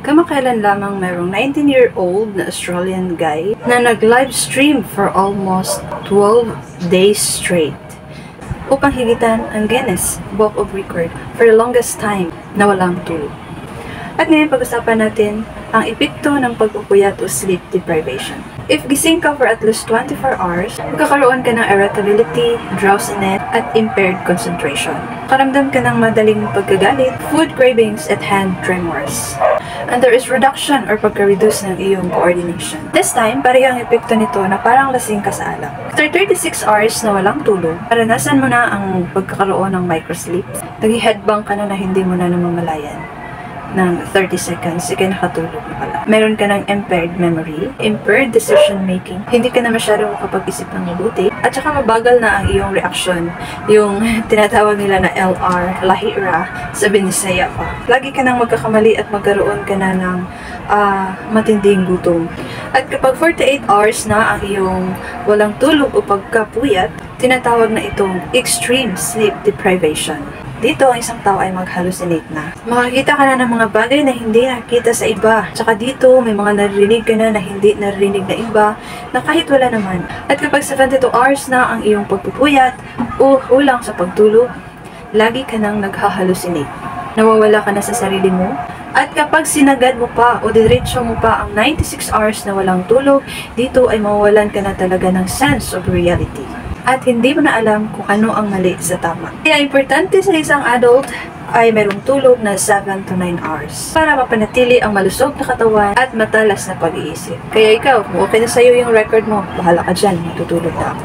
Kamakailan lamang merong 19-year-old na Australian guy na nag-livestream for almost 12 days straight upang higitan ang Guinness Book of Record for the longest time na walang tulog. At ngayon pag-usapan natin ang epekto ng pagpupuyat o sleep deprivation. If gising ka for at least 24 hours, magkakaroon ka ng irritability, drowsiness, at impaired concentration. Karamdam ka ng madaling pagkagalit, food cravings, at hand tremors. And there is reduction or pagka-reduce ng iyong coordination. This time, pareho ang epekto nito na parang lasing ka sa alak. After 36 hours na walang tulog, naranasan mo na ang pagkakaroon ng microsleep. Nag-headbang ka na hindi mo na namamalayan ng 30 seconds, ikay nakatulog na pala. Meron ka ng impaired memory, impaired decision making, hindi ka na masyadong makapag-isip ng mabuti, at saka mabagal na ang iyong reaction, yung tinatawag nila na LR, lahira, sa Binisaya pa. Lagi ka nang magkakamali at magkaroon ka na ng matinding gutom. At kapag 48 hours na ang iyong walang tulog o pagkapuyat, tinatawag na itong extreme sleep deprivation. Dito, ang isang tao ay mag-hallucinate na. Makakita ka na ng mga bagay na hindi nakikita sa iba. Tsaka dito, may mga naririnig ka na hindi naririnig na iba na kahit wala naman. At kapag 72 hours na ang iyong pagpupuyat o kulang sa pagtulog, lagi ka nang nag-hallucinate. Nawawala ka na sa sarili mo. At kapag sinagad mo pa o diretso mo pa ang 96 hours na walang tulog, dito ay mawawalan ka na talaga ng sense of reality. At hindi mo na alam kung ano ang mali sa tama. Kaya importante sa isang adult ay merong tulog na 7 to 9 hours para mapanatili ang malusog na katawan at matalas na pag-iisip. Kaya ikaw, kung okay na sa'yo yung record mo, bahala ka dyan, matutulog na ako.